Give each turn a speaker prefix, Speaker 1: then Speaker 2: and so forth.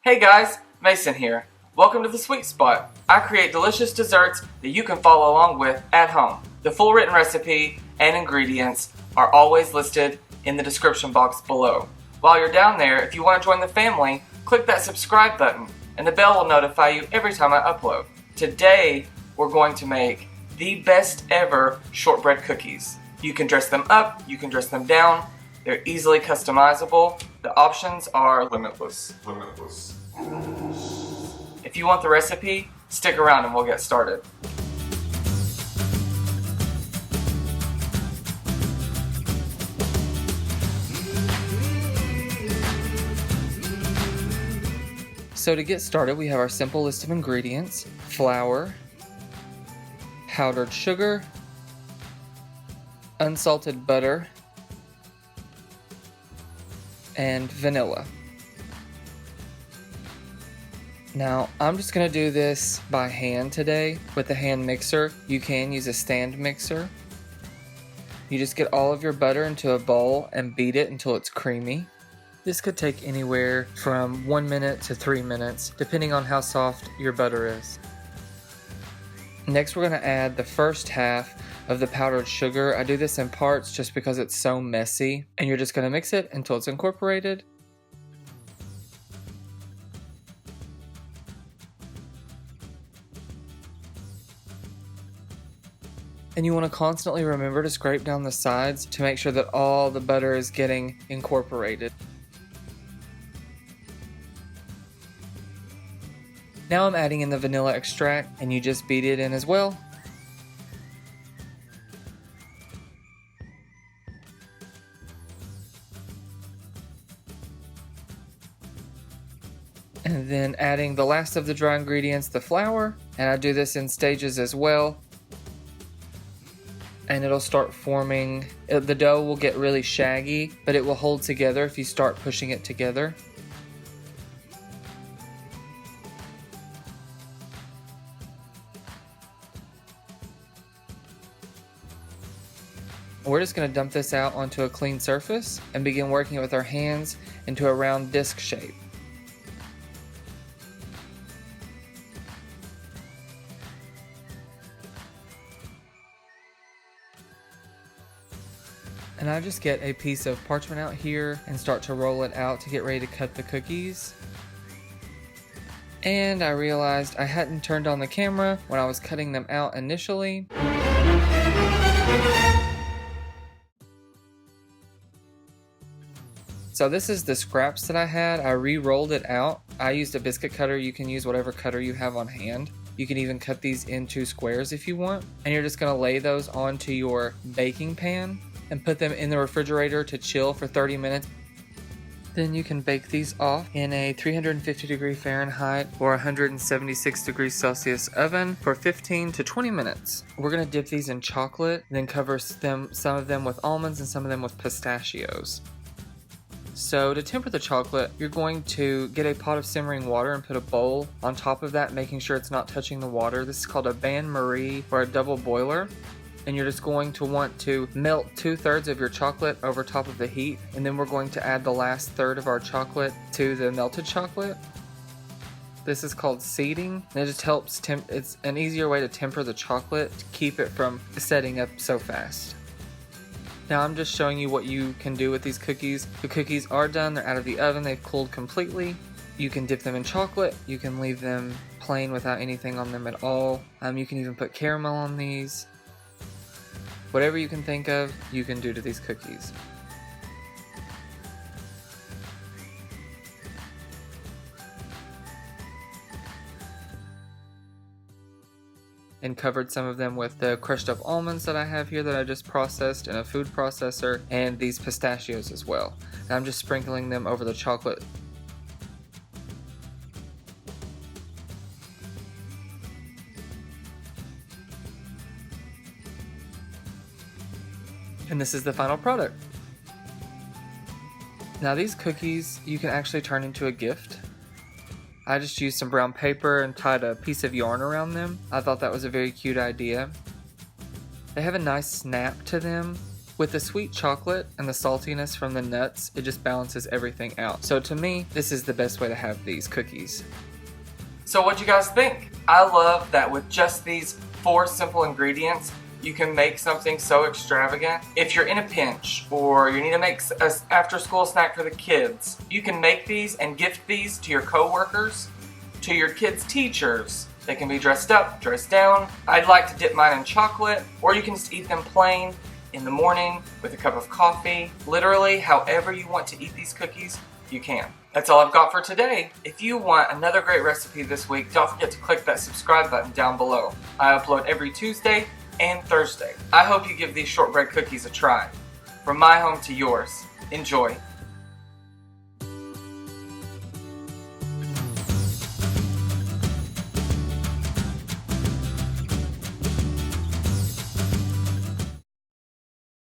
Speaker 1: Hey guys, Mason here. Welcome to the Sweet Spot. I create delicious desserts that you can follow along with at home. The full written recipe and ingredients are always listed in the description box below. While you're down there, if you want to join the family, click that subscribe button and the bell will notify you every time I upload. Today, we're going to make the best ever shortbread cookies. You can dress them up, you can dress them down. They're easily customizable. The options are limitless. If you want the recipe, stick around and we'll get started. So to get started, we have our simple list of ingredients: flour, powdered sugar, unsalted butter, and vanilla. Now, I'm just going to do this by hand today with the hand mixer. You can use a stand mixer. You just get all of your butter into a bowl and beat it until it's creamy. This could take anywhere from 1 minute to 3 minutes, depending on how soft your butter is. Next, we're going to add the first half of the powdered sugar. I do this in parts just because it's so messy, and you're just going to mix it until it's incorporated. And you want to constantly remember to scrape down the sides to make sure that all the butter is getting incorporated. Now I'm adding in the vanilla extract, and you just beat it in as well. And then adding the last of the dry ingredients, the flour, and I do this in stages as well. And it'll start forming, the dough will get really shaggy, but it will hold together if you start pushing it together. We're just going to dump this out onto a clean surface and begin working it with our hands into a round disc shape. And I just get a piece of parchment out here and start to roll it out to get ready to cut the cookies. And I realized I hadn't turned on the camera when I was cutting them out initially. So this is the scraps that I had. I re-rolled it out. I used a biscuit cutter. You can use whatever cutter you have on hand. You can even cut these into squares if you want. And you're just gonna lay those onto your baking pan and put them in the refrigerator to chill for 30 minutes. Then you can bake these off in a 350 degree Fahrenheit or 176 degrees Celsius oven for 15 to 20 minutes. We're gonna dip these in chocolate, then cover some of them with almonds and some of them with pistachios. So to temper the chocolate, you're going to get a pot of simmering water and put a bowl on top of that, making sure it's not touching the water. This is called a bain-marie or a double boiler. And you're just going to want to melt 2/3 of your chocolate over top of the heat, and then we're going to add the last third of our chocolate to the melted chocolate. This is called seeding, and it just helps it's an easier way to temper the chocolate to keep it from setting up so fast. Now I'm just showing you what you can do with these cookies. The cookies are done, they're out of the oven, they've cooled completely. You can dip them in chocolate, you can leave them plain without anything on them at all. You can even put caramel on these. Whatever you can think of, you can do to these cookies. And covered some of them with the crushed up almonds that I have here that I just processed in a food processor, and these pistachios as well. And I'm just sprinkling them over the chocolate. And this is the final product. Now these cookies you can actually turn into a gift. I just used some brown paper and tied a piece of yarn around them. I thought that was a very cute idea. They have a nice snap to them, With the sweet chocolate and the saltiness from the nuts, it just balances everything out. So to me, this is the best way to have these cookies. So what'd you guys think? I love that with just these 4 simple ingredients, you can make something so extravagant. If you're in a pinch or you need to make an after-school snack for the kids, you can make these and gift these to your coworkers, to your kids' teachers. They can be dressed up, dressed down. I'd like to dip mine in chocolate, or you can just eat them plain in the morning with a cup of coffee. Literally, however you want to eat these cookies, you can. That's all I've got for today. If you want another great recipe this week, don't forget to click that subscribe button down below. I upload every Tuesday and Thursday. I hope you give these shortbread cookies a try. From my home to yours, enjoy.